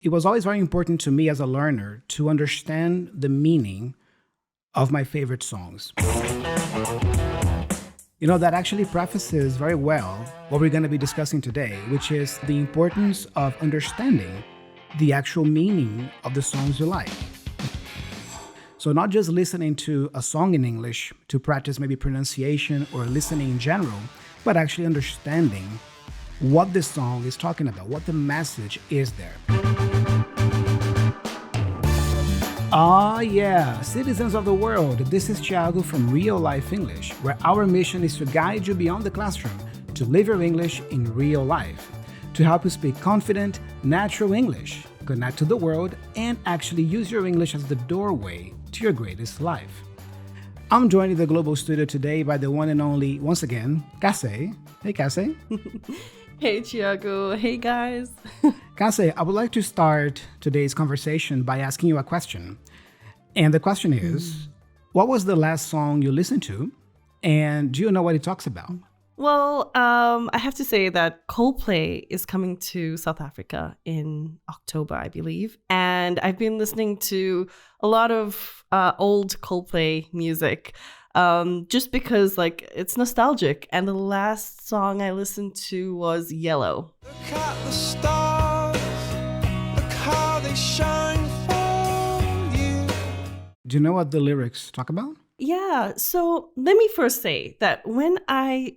It was always very important to me as a learner to understand the meaning of my favorite songs. That actually prefaces very well what we're going to be discussing today, which is the importance of understanding the actual meaning of the songs you like. So not just listening to a song in English to practice maybe pronunciation or listening in general, but actually understanding what this song is talking about, what the message is there. Yeah, citizens of the world, this is Thiago from RealLife English, where our mission is to guide you beyond the classroom to live your English in real life, to help you speak confident, natural English, connect to the world, and actually use your English as the doorway to your greatest life. I'm joined in the global studio today by the one and only, once again, Cassé. Hey, Cassé. Hey, Thiago. Hey, guys. Cassé, I would like to start today's conversation by asking you a question. And the question is, what was the last song you listened to? And do you know what it talks about? Well, I have to say that Coldplay is coming to South Africa in October, I believe. And I've been listening to a lot of old Coldplay music just because it's nostalgic. And the last song I listened to was Yellow. Look at the stars, look how they shine for you. Do you know what the lyrics talk about? Yeah, so let me first say that when I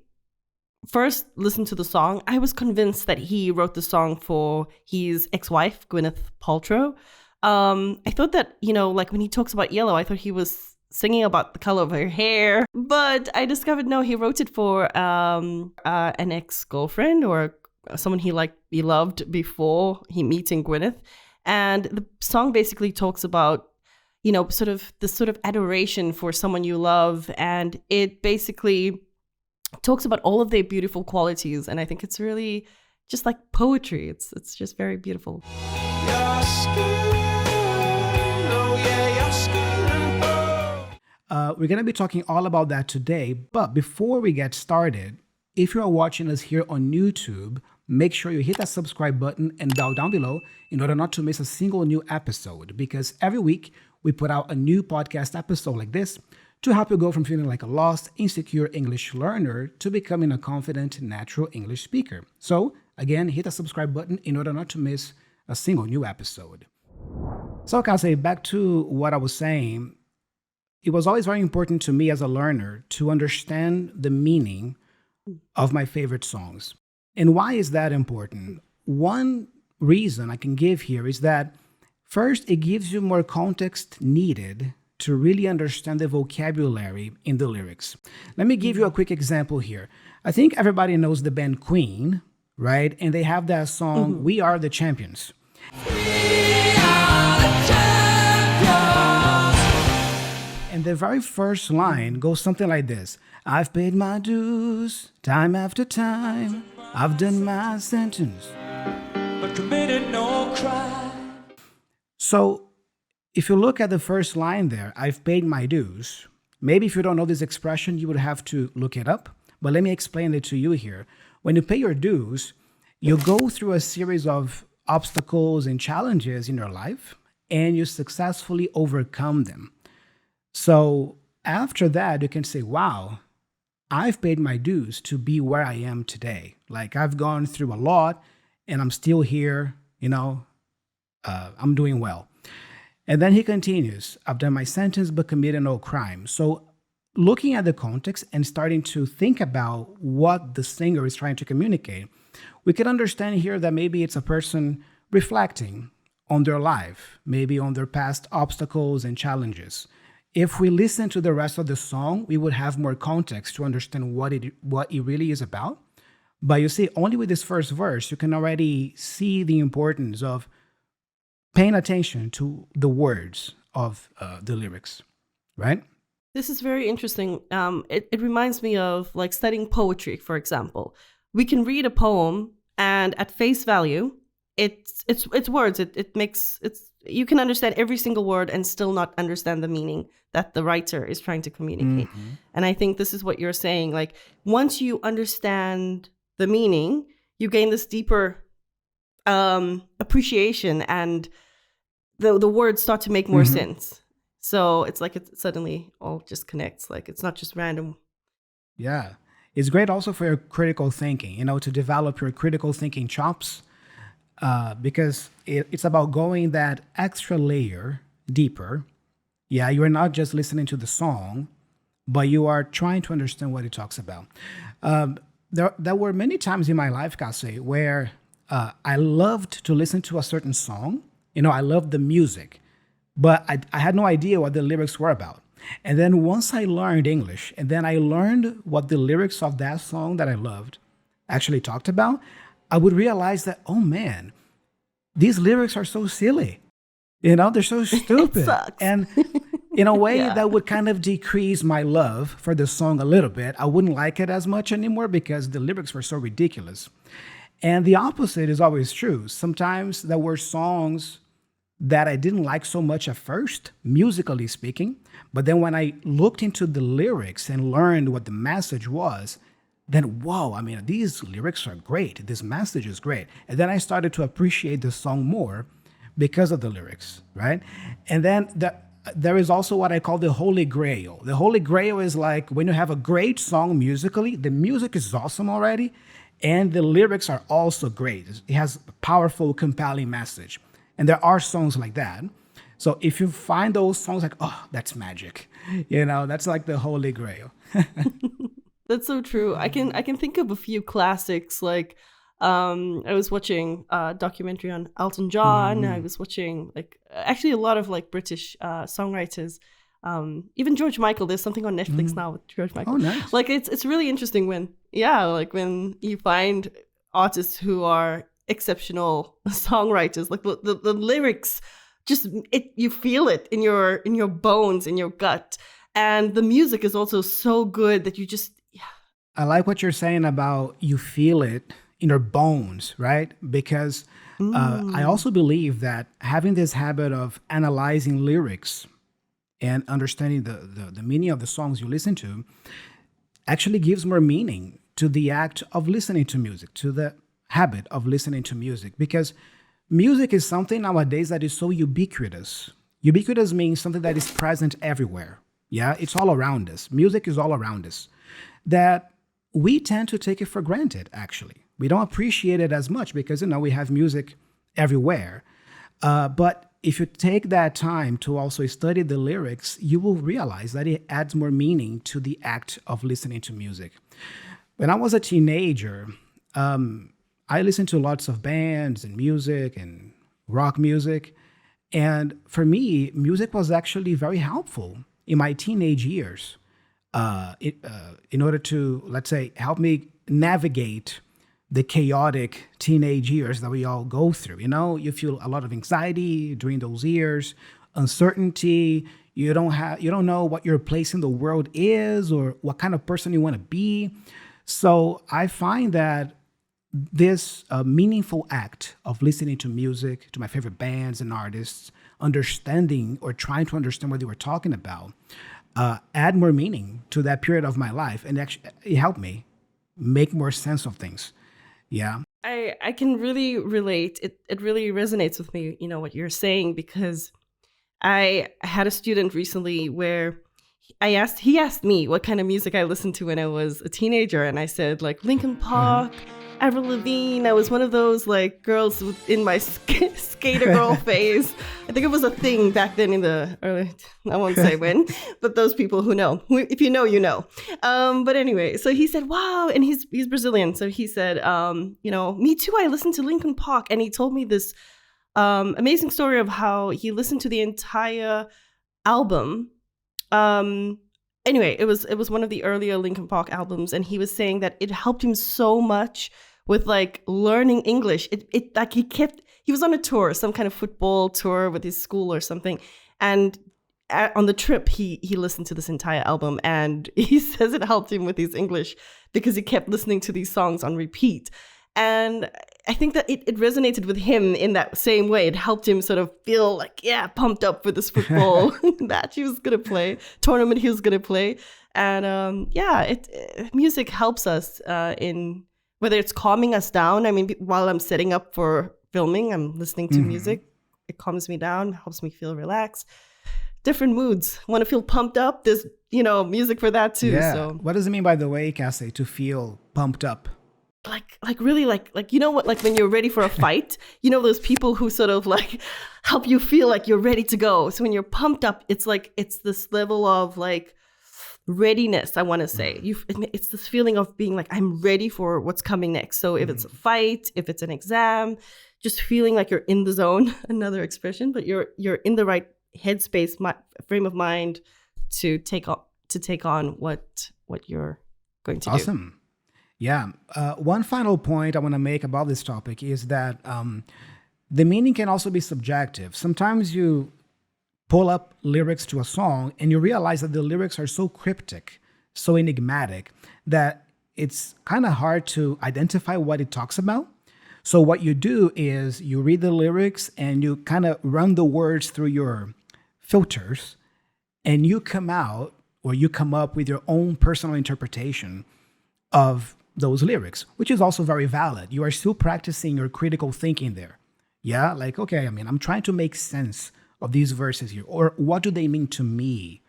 first listened to the song, I was convinced that he wrote the song for his ex-wife, Gwyneth Paltrow. I thought that, when he talks about yellow, I thought he was singing about the color of her hair. But I discovered, no, he wrote it for an ex-girlfriend or someone he loved before he meeting Gwyneth. And the song basically talks about, sort of adoration for someone you love. And it basically talks about all of their beautiful qualities, and I think it's really just like poetry. It's just very beautiful. Your skin, oh yeah, your skin. We're going to be talking all about that today, but before we get started, if you are watching us here on YouTube, make sure you hit that subscribe button and bell down below in order not to miss a single new episode, because every week we put out a new podcast episode like this to help you go from feeling like a lost, insecure English learner to becoming a confident, natural English speaker. So, again, hit the subscribe button in order not to miss a single new episode. So, Cassé, back to what I was saying, it was always very important to me as a learner to understand the meaning of my favorite songs. And why is that important? One reason I can give here is that, first, it gives you more context needed to really understand the vocabulary in the lyrics. Let me give you a quick example here. I think everybody knows the band Queen, right? And they have that song, We Are the Champions. We are the champions. And the very first line goes something like this. I've paid my dues, time after time. I've done my sentence, But committed no crime. So, if you look at the first line there, I've paid my dues. Maybe if you don't know this expression, you would have to look it up. But let me explain it to you here. When you pay your dues, you go through a series of obstacles and challenges in your life, and you successfully overcome them. So after that, you can say, wow, I've paid my dues to be where I am today. I've gone through a lot, and I'm still here, I'm doing well. And then he continues, I've done my sentence but committed no crime. So looking at the context and starting to think about what the singer is trying to communicate, we can understand here that maybe it's a person reflecting on their life, maybe on their past obstacles and challenges. If we listen to the rest of the song, we would have more context to understand what it really is about. But you see, only with this first verse, you can already see the importance of paying attention to the words of the lyrics, right? This is very interesting. It reminds me of studying poetry, for example. We can read a poem, and at face value, it's words. You can understand every single word and still not understand the meaning that the writer is trying to communicate. And I think this is what you're saying. Once you understand the meaning, you gain this deeper appreciation, and the words start to make more sense. So it's like it suddenly all just connects. Like it's not just random. Yeah. It's great also for your critical thinking, to develop your critical thinking chops, because it's about going that extra layer deeper. Yeah, you're not just listening to the song, but you are trying to understand what it talks about. There were many times in my life, Cassé, where I loved to listen to a certain song. I loved the music, but I had no idea what the lyrics were about. And then once I learned English, and then I learned what the lyrics of that song that I loved actually talked about, I would realize that, oh man, these lyrics are so silly. They're so stupid. It sucks. And in a way that would kind of decrease my love for the song a little bit. I wouldn't like it as much anymore because the lyrics were so ridiculous. And the opposite is always true. Sometimes there were songs that I didn't like so much at first, musically speaking. But then when I looked into the lyrics and learned what the message was, then, whoa, these lyrics are great. This message is great. And then I started to appreciate the song more because of the lyrics, right? And then there is also what I call the Holy Grail. The Holy Grail is like when you have a great song musically, the music is awesome already, and the lyrics are also great. It has a powerful, compelling message. And there are songs like that. So if you find those songs like, oh, that's magic, that's like the Holy Grail. That's so true. I can think of a few classics. Like I was watching a documentary on Elton John. I was watching actually a lot of British songwriters. Even George Michael. There's something on Netflix now with George Michael. Oh, nice. It's really interesting when you find artists who are exceptional songwriters. Like the lyrics, you feel it in your bones, in your gut, and the music is also so good that you just. I like what you're saying about you feel it in your bones, right? Because I also believe that having this habit of analyzing lyrics and understanding the meaning of the songs you listen to actually gives more meaning to the act of listening to music, to the habit of listening to music. Because music is something nowadays that is so ubiquitous. Ubiquitous means something that is present everywhere. Yeah, it's all around us. Music is all around us. That we tend to take it for granted, actually. We don't appreciate it as much because, we have music everywhere. But if you take that time to also study the lyrics, you will realize that it adds more meaning to the act of listening to music. When I was a teenager, I listened to lots of bands and music and rock music. And for me, music was actually very helpful in my teenage years. In order to, let's say, help me navigate the chaotic teenage years that we all go through. You feel a lot of anxiety during those years, uncertainty. You don't know what your place in the world is or what kind of person you want to be. So I find that this meaningful act of listening to music, to my favorite bands and artists, understanding or trying to understand what they were talking about, add more meaning to that period of my life. And actually, it helped me make more sense of things. Yeah. I can really relate. It really resonates with me, what you're saying, because I had a student recently where he asked me what kind of music I listened to when I was a teenager. And I said Linkin Park, Avril Lavigne. I was one of those girls in my skater girl phase. I think it was a thing back then in the early, I won't say when, but those people who know, if you know, you know. But anyway, so he said, wow, and he's Brazilian. So he said, me too, I listened to Linkin Park. And he told me this amazing story of how he listened to the entire album. Anyway, it was one of the earlier Linkin Park albums, and he was saying that it helped him so much with learning English. He was on a tour, some kind of football tour with his school or something, and on the trip he listened to this entire album, and he says it helped him with his English because he kept listening to these songs on repeat. And I think that it resonated with him in that same way. It helped him sort of feel pumped up for this football match he was going to play, tournament he was going to play. And music helps us in whether it's calming us down. I mean, while I'm setting up for filming, I'm listening to music. It calms me down, helps me feel relaxed. Different moods. Want to feel pumped up? There's, music for that too. Yeah. So What does it mean, by the way, Cassé, to feel pumped up? like really like you know what, like when you're ready for a fight, those people who sort of like help you feel like you're ready to go. So when you're pumped up, it's this level of like readiness, I want to say. It's this feeling of being like, I'm ready for what's coming next. So if it's a fight, if it's an exam, just feeling like you're in the zone, another expression, but you're in the right headspace, frame of mind to take on what you're going to do. Awesome. Yeah. One final point I want to make about this topic is that the meaning can also be subjective. Sometimes you pull up lyrics to a song and you realize that the lyrics are so cryptic, so enigmatic, that it's kind of hard to identify what it talks about. So what you do is you read the lyrics and you kind of run the words through your filters, and you come up with your own personal interpretation of those lyrics, which is also very valid. You are still practicing your critical thinking there. Yeah, like, okay, I'm trying to make sense of these verses here, or what do they mean to me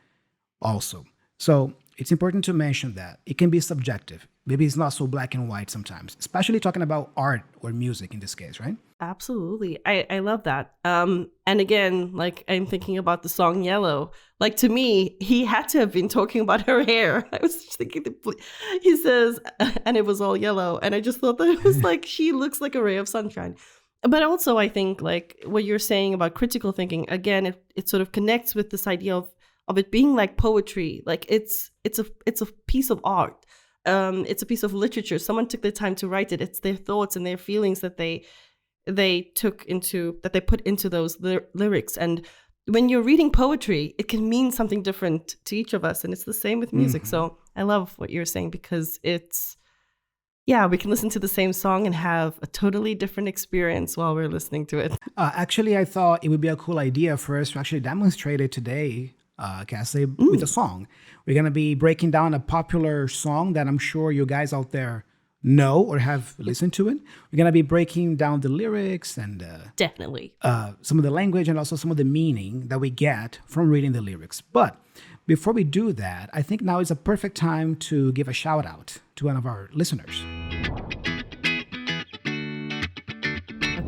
also? So it's important to mention that it can be subjective. Maybe it's not so black and white sometimes, especially talking about art or music in this case, right? Absolutely. I love that. And again, like I'm thinking about the song Yellow. Like to me, he had to have been talking about her hair. I was just thinking, he says, and it was all yellow. And I just thought that it was like, she looks like a ray of sunshine. But also I think like what you're saying about critical thinking, again, it sort of connects with this idea of it being like poetry. Like it's a piece of art. It's a piece of literature. Someone took the time to write it. It's their thoughts and their feelings that they put into those lyrics. And when you're reading poetry, it can mean something different to each of us. And it's the same with music. So I love what you're saying, because we can listen to the same song and have a totally different experience while we're listening to it. Actually, I thought it would be a cool idea for us to actually demonstrate it today, Cassé, with a song. We're going to be breaking down a popular song that I'm sure you guys out there know or have listened to it. We're going to be breaking down the lyrics and definitely some of the language and also some of the meaning that we get from reading the lyrics. But before we do that, I think now is a perfect time to give a shout out to one of our listeners.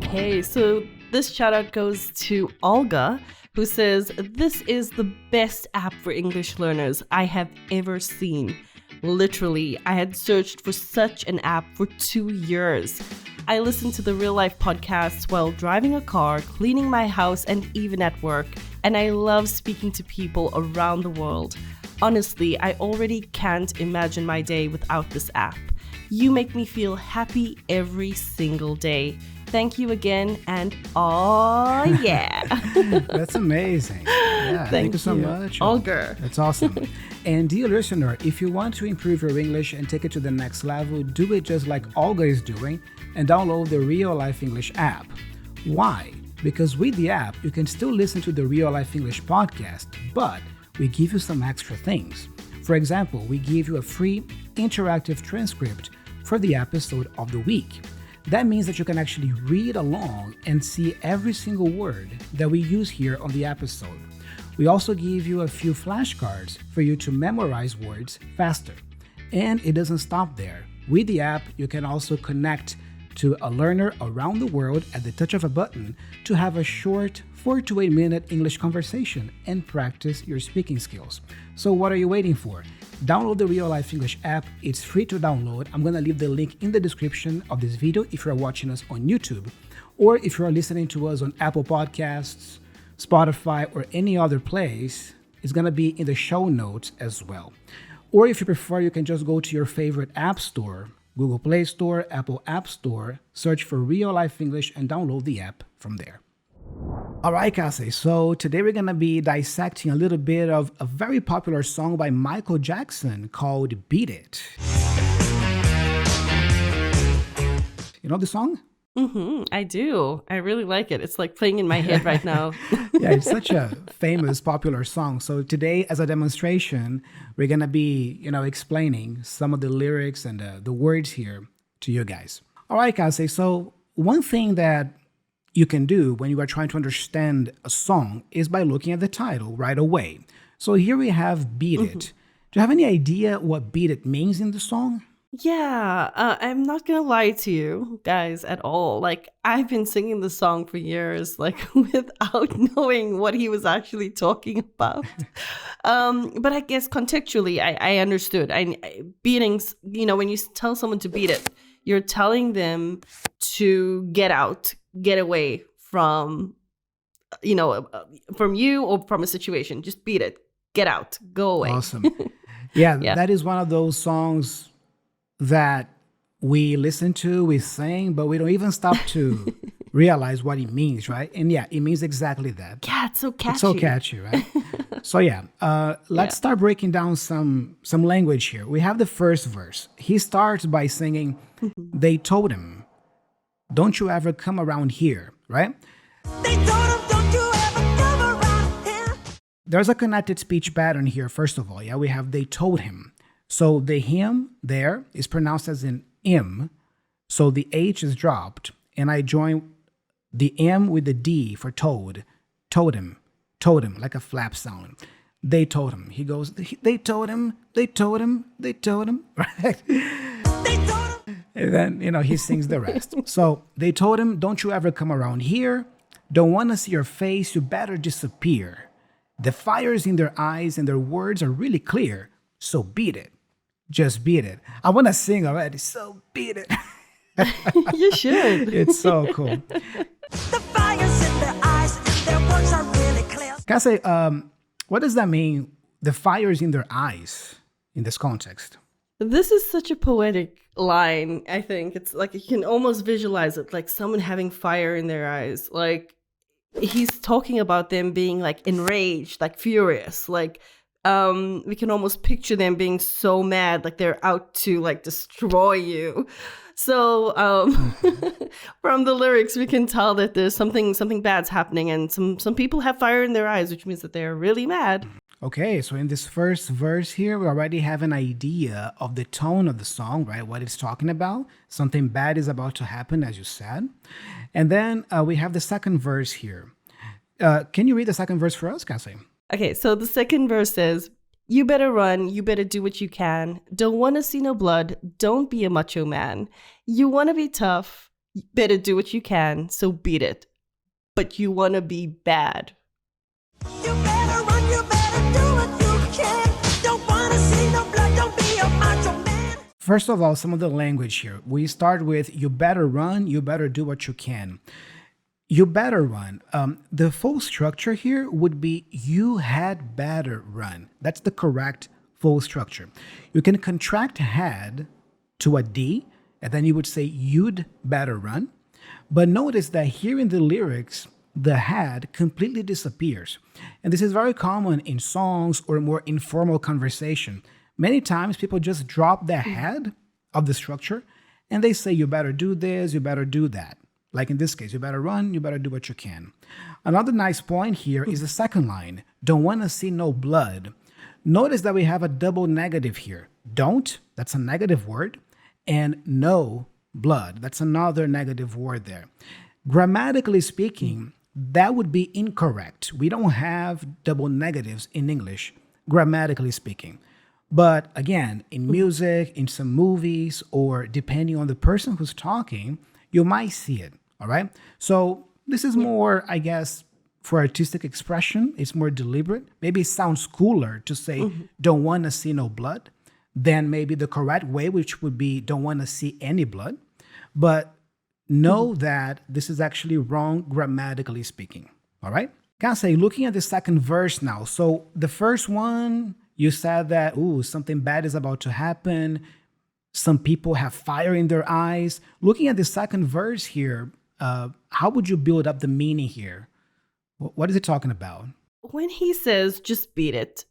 Okay, so this shout out goes to Olga, who says, "This is the best app for English learners I have ever seen. Literally, I had searched for such an app for 2 years. I listen to the Real Life podcasts while driving a car, cleaning my house, and even at work. And I love speaking to people around the world. Honestly, I already can't imagine my day without this app. You make me feel happy every single day. Thank you again, and oh yeah." That's amazing. Yeah, thank you so much, Olga. That's awesome. And dear listener, if you want to improve your English and take it to the next level, do it just like Olga is doing and download the Real Life English app. Why? Because with the app, you can still listen to the Real Life English podcast, but we give you some extra things. For example, we give you a free interactive transcript for the episode of the week. That means that you can actually read along and see every single word that we use here on the episode. We also give you a few flashcards for you to memorize words faster. And it doesn't stop there. With the app, you can also connect to a learner around the world at the touch of a button to have a short 4 to 8 minute English conversation and practice your speaking skills. So what are you waiting for? Download the Real Life English app. It's free to download. I'm going to leave the link in the description of this video if you're watching us on YouTube, or if you're listening to us on Apple Podcasts, Spotify, or any other place. It's going to be in the show notes as well. Or if you prefer, you can just go to your favorite app store, Google Play Store, Apple App Store, search for Real Life English and download the app from there. All right, Cassé. So today we're going to be dissecting a little bit of a very popular song by Michael Jackson called Beat It. You know the song? I do. I really like it. It's like playing in my head right now. Yeah, it's such a famous, popular song. So today, as a demonstration, we're going to be, explaining some of the lyrics and the words here to you guys. All right, Cassé. So one thing that you can do when you are trying to understand a song is by looking at the title right away. So here we have Beat It. Do you have any idea what Beat It means in the song? Yeah, I'm not gonna lie to you guys at all. Like, I've been singing the song for years, like without knowing what he was actually talking about. But I guess contextually, I understood. Beatings, when you tell someone to beat it, you're telling them to get out, get away from, from you or from a situation. Just beat it, get out, go away. Awesome. Yeah, that is one of those songs that we listen to, we sing, but we don't even stop to realize what it means, right? And yeah, it means exactly that. Yeah, it's so catchy. It's so catchy, right? So yeah, let's start breaking down some language here. We have the first verse. He starts by singing, they told him, don't you ever come around here, right? They told him, don't you ever come around here. There's a connected speech pattern here, first of all. Yeah, we have they told him. So the him there is pronounced as an M. So the H is dropped. And I join the M with the D for told. Told him, like a flap sound. They told him. He goes, they told him, they told him, they told him, right? They told him. And then, he sings the rest. So they told him, don't you ever come around here. Don't want to see your face. You better disappear. The fire's in their eyes and their words are really clear. So beat it. Just beat it. I want to sing already. So beat it. You should. It's so cool. The fire's in their eyes and their words are really clear. Cassé, what does that mean? The fire's in their eyes in this context. This is such a poetic line, I think. It's like you can almost visualize it, like someone having fire in their eyes. Like he's talking about them being like enraged, like furious, like we can almost picture them being so mad, like they're out to like destroy you. So from the lyrics, we can tell that there's something bad's happening, and some people have fire in their eyes, which means that they're really mad. Okay, so in this first verse here, we already have an idea of the tone of the song, right? What it's talking about. Something bad is about to happen, as you said. And then we have the second verse here. Can you read the second verse for us, Cassé? Okay, so the second verse says, you better run, you better do what you can. Don't want to see no blood, don't be a macho man. You want to be tough, you better do what you can, so beat it. But you want to be bad. You better run, you better do what you can. Don't want to see no blood, don't be a macho man. First of all, some of the language here. We start with, you better run, you better do what you can. You better run. The full structure here would be you had better run. That's the correct full structure. You can contract had to a D, and then you would say you'd better run. But notice that here in the lyrics, the had completely disappears. And this is very common in songs or more informal conversation. Many times people just drop the had of the structure and they say you better do this, you better do that. Like in this case, you better run, you better do what you can. Another nice point here is the second line. Don't want to see no blood. Notice that we have a double negative here. Don't, that's a negative word. And no blood, that's another negative word there. Grammatically speaking, that would be incorrect. We don't have double negatives in English, grammatically speaking. But again, in music, in some movies, or depending on the person who's talking, you might see it, all right? So this is more, I guess, for artistic expression. It's more deliberate. Maybe it sounds cooler to say, don't want to see no blood, than maybe the correct way, which would be don't want to see any blood. But know that this is actually wrong grammatically speaking, all right? Cassé, looking at the second verse now. So the first one, you said that, something bad is about to happen. Some people have fire in their eyes. Looking at the second verse here, how would you build up the meaning here? What is it talking about? When he says, just beat it,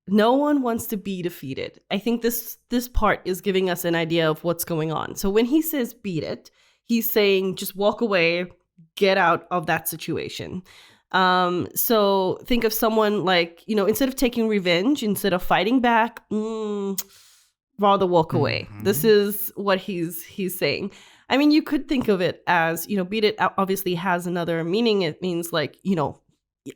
no one wants to be defeated. I think this part is giving us an idea of what's going on. So when he says beat it, he's saying just walk away, get out of that situation. So think of someone like, instead of taking revenge, instead of fighting back, rather walk away. This is what he's saying. I mean, you could think of it as, beat it obviously has another meaning. It means like,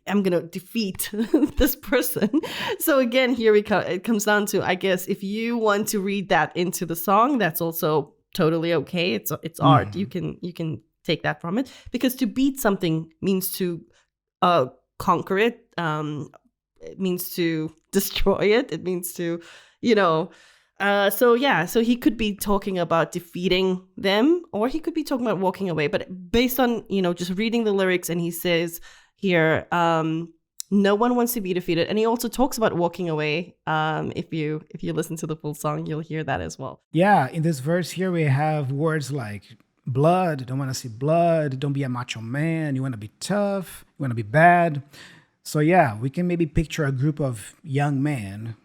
I'm going to defeat this person. So again, here it comes down to, I guess, if you want to read that into the song, that's also totally okay. It's art. You can take that from it, because to beat something means to conquer it. It means to destroy it. It means to, so he could be talking about defeating them, or he could be talking about walking away. But based on, just reading the lyrics, and he says here, no one wants to be defeated. And he also talks about walking away. If you listen to the full song, you'll hear that as well. Yeah, in this verse here, we have words like blood, don't want to see blood, don't be a macho man, you want to be tough, you want to be bad. So yeah, we can maybe picture a group of young men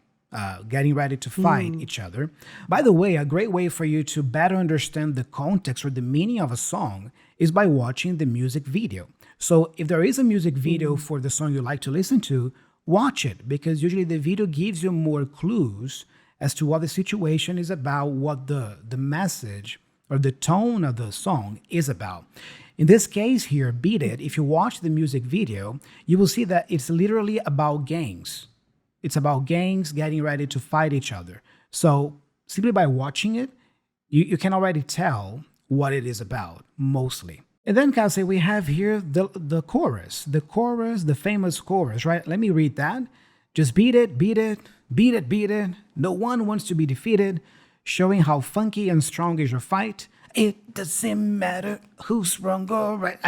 getting ready to fight each other. By the way, a great way for you to better understand the context or the meaning of a song is by watching the music video. So if there is a music video for the song you like to listen to, watch it, because usually the video gives you more clues as to what the situation is about, what the message or the tone of the song is about. In this case here, Beat It, if you watch the music video, you will see that it's literally about gangs. It's about gangs getting ready to fight each other. So simply by watching it, you can already tell what it is about, mostly. And then, Cassé, we have here the chorus, the famous chorus, right? Let me read that. Just beat it, beat it, beat it, beat it. No one wants to be defeated. Showing how funky and strong is your fight. It doesn't matter who's wrong or right.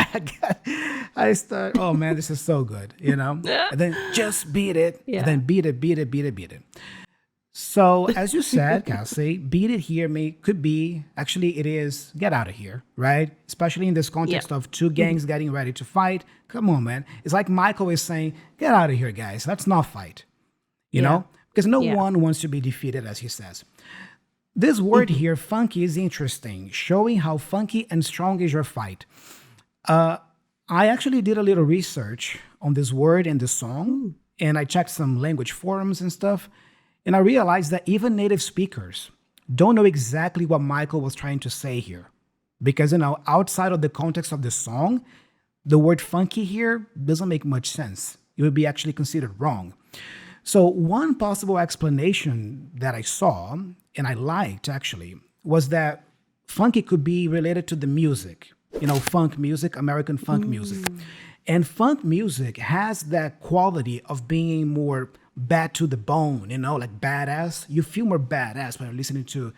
Oh man, this is so good, And then just beat it, and then beat it, beat it, beat it, beat it. So as you said, Cassé, beat it here could be, actually it is get out of here, right? Especially in this context of two gangs getting ready to fight. Come on, man. It's like Michael is saying, get out of here, guys. Let's not fight, you know? Because no one wants to be defeated, as he says. This word here, funky, is interesting, showing how funky and strong is your fight. I actually did a little research on this word in the song, and I checked some language forums and stuff, and I realized that even native speakers don't know exactly what Michael was trying to say here. Because, outside of the context of the song, the word funky here doesn't make much sense. It would be actually considered wrong. So one possible explanation that I saw, and I liked actually, was that funky could be related to the music, funk music, American funk music. And funk music has that quality of being more bad to the bone, like badass. You feel more badass when you're listening to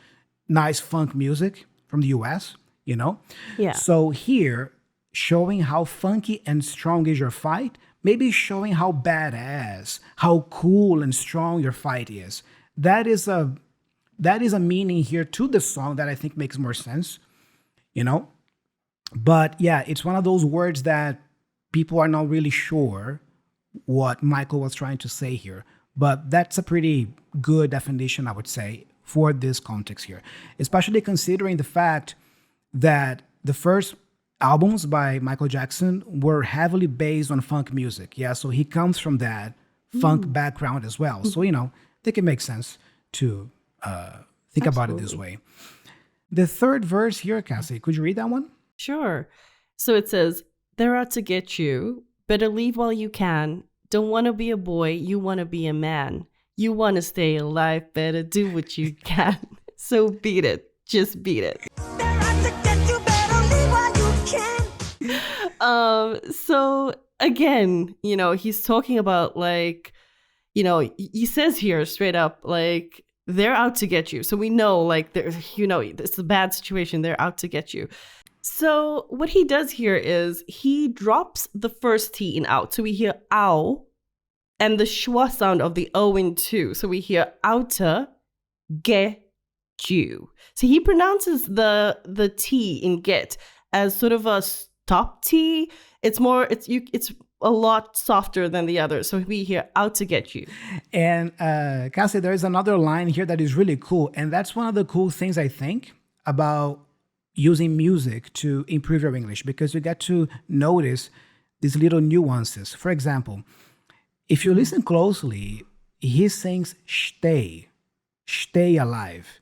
nice funk music from the US, Yeah. So here, showing how funky and strong is your fight, maybe showing how badass, how cool and strong your fight is. That is a meaning here to the song that I think makes more sense, But yeah, it's one of those words that people are not really sure what Michael was trying to say here. But that's a pretty good definition, I would say, for this context here, especially considering the fact that the first albums by Michael Jackson were heavily based on funk music. Yeah, so he comes from that funk background as well. So, I think it makes sense to think about it this way. The third verse here, Cassé, could you read that one? Sure. So it says, they're out to get you. Better leave while you can. Don't want to be a boy. You want to be a man. You want to stay alive. Better do what you can. So beat it. Just beat it. They're out to get you, better leave while you can. So again, he's talking about he says here straight up, they're out to get you. So we know, it's a bad situation. They're out to get you. So what he does here is he drops the first T in out. So we hear ow and the schwa sound of the O in two. So we hear outer get you. So he pronounces the T in get as sort of a stop T. It's a lot softer than the others. So we hear out to get you. And Cassé, there is another line here that is really cool. And that's one of the cool things I think about using music to improve your English, because you get to notice these little nuances. For example, if you listen closely, he sings stay alive.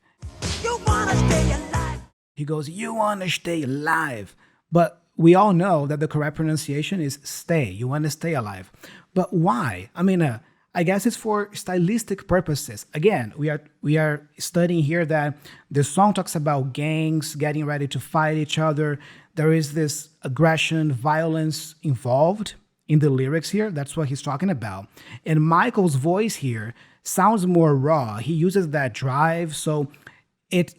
You wanna stay alive. He goes, you want to stay alive. But we all know that the correct pronunciation is stay. You want to stay alive. But why? I mean, I guess it's for stylistic purposes. Again, we are studying here that the song talks about gangs getting ready to fight each other. There is this aggression, violence involved in the lyrics here. That's what he's talking about. And Michael's voice here sounds more raw. He uses that drive, so it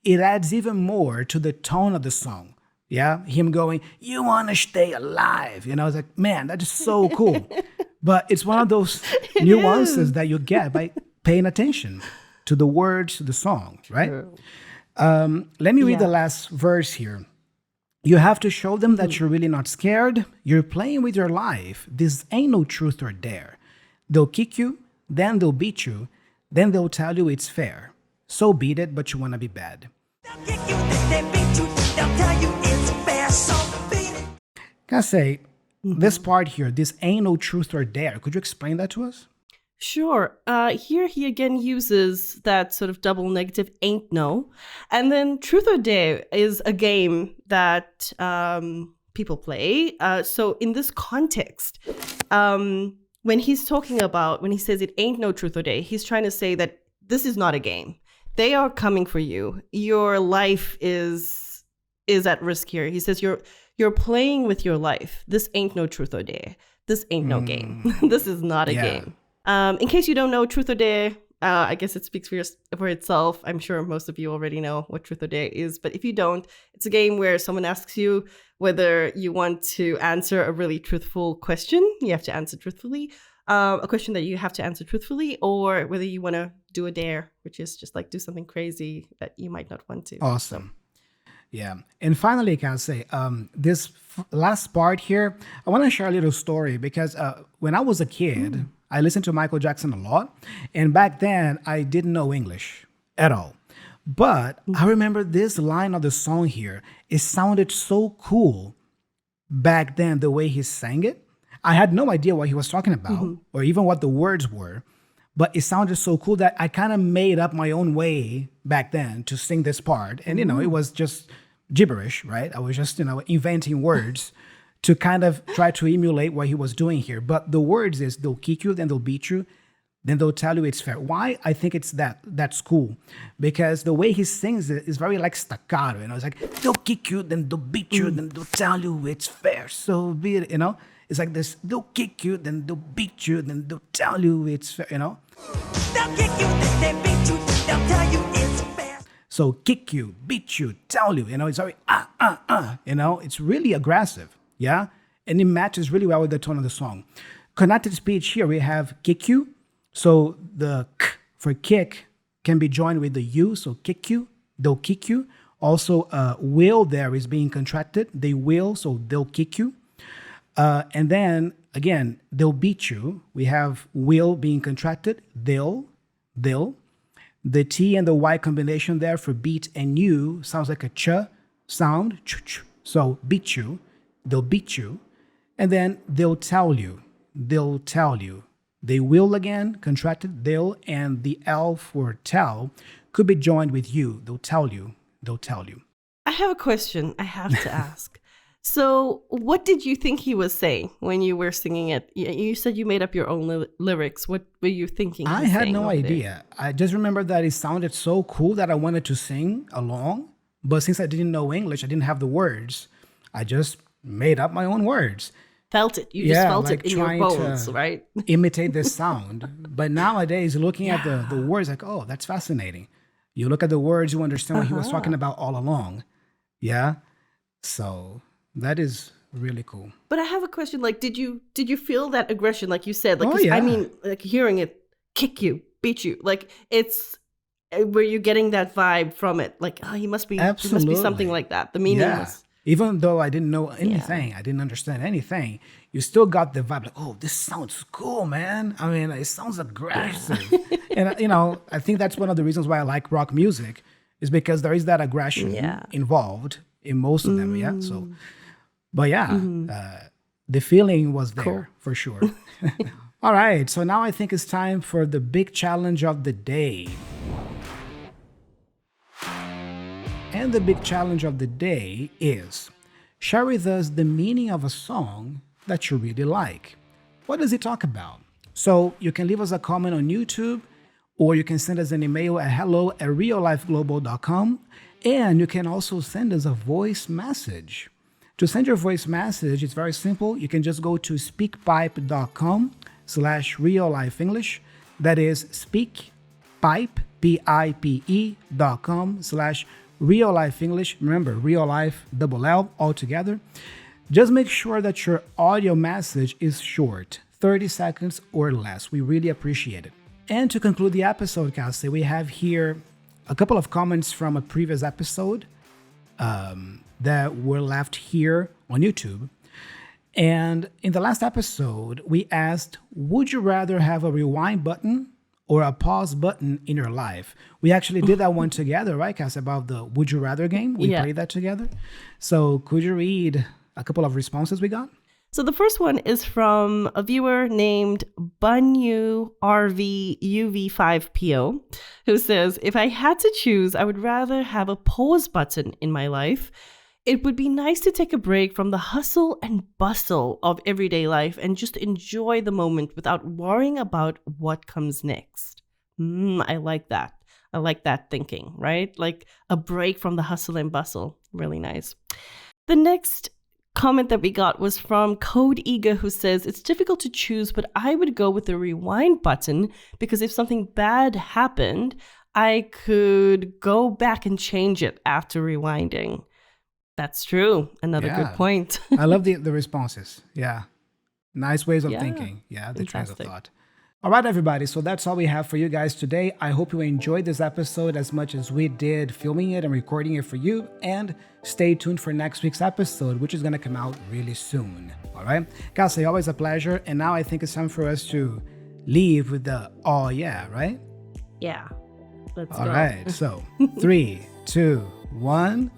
adds even more to the tone of the song. Yeah, him going, you want to stay alive. It's like, man, that is so cool. But it's one of those nuances that you get by paying attention to the words of the song, right? Let me read the last verse here. You have to show them that you're really not scared. You're playing with your life. This ain't no truth or dare. They'll kick you, then they'll beat you, then they'll tell you it's fair. So beat it, but you want to be bad. They'll kick you, then they beat you, they'll tell you it's fair, so beat it. Cassé, this part here, this ain't no truth or dare. Could you explain that to us? Sure. Here he again uses that sort of double negative ain't no. And then truth or dare is a game that people play. So in this context, when he's talking about, when he says it ain't no truth or dare, he's trying to say that this is not a game. They are coming for you. Your life is at risk here. He says you're playing with your life. This ain't no truth or dare. This ain't no game. This is not a game. In case you don't know truth or dare, I guess it speaks for itself. I'm sure most of you already know what truth or dare is. But if you don't, it's a game where someone asks you whether you want to answer a really truthful question. You have to answer truthfully. A question that you have to answer truthfully, or whether you want to do a dare, which is just like do something crazy that you might not want to. Awesome. Yeah. And finally, Cassé, this last part here, I want to share a little story because when I was a kid, I listened to Michael Jackson a lot. And back then, I didn't know English at all. But I remember this line of the song here. It sounded so cool back then, the way he sang it. I had no idea what he was talking about or even what the words were. But it sounded so cool that I kind of made up my own way back then to sing this part. And, it was just gibberish, right? I was just, inventing words to kind of try to emulate what he was doing here. But the words is they'll kick you, then they'll beat you, then they'll tell you it's fair. Why? I think it's that's cool. Because the way he sings it is very like staccato. It's like, they'll kick you, then they'll beat you, then they'll tell you it's fair. So be it, It's like this, they'll kick you, then they'll beat you, then they'll tell you it's fair, They'll kick you, then they beat you, they'll tell you it's fair. So kick you, beat you, tell you, it's very, it's really aggressive, yeah? And it matches really well with the tone of the song. Connected speech here, we have kick you. So the k for kick can be joined with the u, so kick you, they'll kick you. Also, will there is being contracted. They will, so they'll kick you. And then, again, they'll beat you. We have will being contracted. They'll. The T and the Y combination there for beat and you sounds like a ch sound. Ch-ch. So beat you. They'll beat you. And then they'll tell you. They'll tell you. They will again, contracted, they'll, and the L for tell could be joined with you. They'll tell you. They'll tell you. I have a question I have to ask. So what did you think he was saying when you were singing it? You said you made up your own lyrics. What were you thinking? I had no idea. I just remember that it sounded so cool that I wanted to sing along. But since I didn't know English, I didn't have the words. I just made up my own words. Felt it. You just felt it in your bones, right? Imitate this sound. But nowadays, looking at the words, like, oh, that's fascinating. You look at the words, you understand what he was talking about all along. Yeah. So that is really cool. But I have a question. Like, did you feel that aggression? Like you said, like, yeah. I mean, like hearing it, kick you, beat you. Like were you getting that vibe from it? Like, oh, he must be something like that. The meaning was. Even though I didn't know anything, I didn't understand anything, you still got the vibe like, oh, this sounds cool, man. I mean, it sounds aggressive. And, I think that's one of the reasons why I like rock music is because there is that aggression involved in most of them, yeah? So, but the feeling was there for sure. All right, so now I think it's time for the big challenge of the day. And And the big challenge of the day is share with us the meaning of a song that you really like. What does it talk about? So you can leave us a comment on YouTube, or you can send us an email at hello@reallifeglobal.com, and you can also send us a voice message. To send your voice message, it's very simple. You can just go to speakpipe.com/reallifeenglish. That is speakpipe, pipe.com/reallifeenglish. Remember, real life, double L, all together. Just make sure that your audio message is short, 30 seconds or less. We really appreciate it. And to conclude the episode, Cassé, we have here a couple of comments from a previous episode that were left here on YouTube. And in the last episode, we asked, would you rather have a rewind button or a pause button in your life? We actually did that one together, right, Cass, about the Would You Rather game? We played that together. So could you read a couple of responses we got? So the first one is from a viewer named 𝗥𝗲𝗹𝗟𝗶𝗳𝗏, who says, if I had to choose, I would rather have a pause button in my life. It would be nice to take a break from the hustle and bustle of everyday life and just enjoy the moment without worrying about what comes next. I like that. I like that thinking, right? Like a break from the hustle and bustle. Really nice. The next comment that we got was from 𝗥𝗲𝗹𝗟𝗶𝗳𝗏, who says, it's difficult to choose, but I would go with the rewind button because if something bad happened, I could go back and change it after rewinding. That's true. Another good point. I love the responses. Yeah. Nice ways of thinking. Yeah, the trains of thought. All right, everybody. So that's all we have for you guys today. I hope you enjoyed this episode as much as we did filming it and recording it for you. And stay tuned for next week's episode, which is going to come out really soon. All right. Cassé, always a pleasure. And now I think it's time for us to leave with the oh yeah, right? Yeah. Let's go. All right. So 3, 2, 1.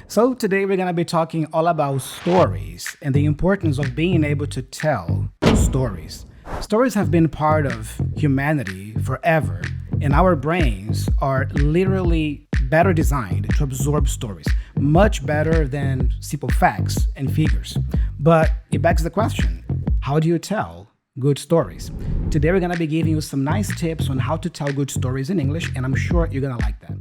So today we're going to be talking all about stories and the importance of being able to tell stories. Stories have been part of humanity forever, and our brains are literally better designed to absorb stories, much better than simple facts and figures. But it begs the question, how do you tell good stories? Today we're going to be giving you some nice tips on how to tell good stories in English, and I'm sure you're going to like that.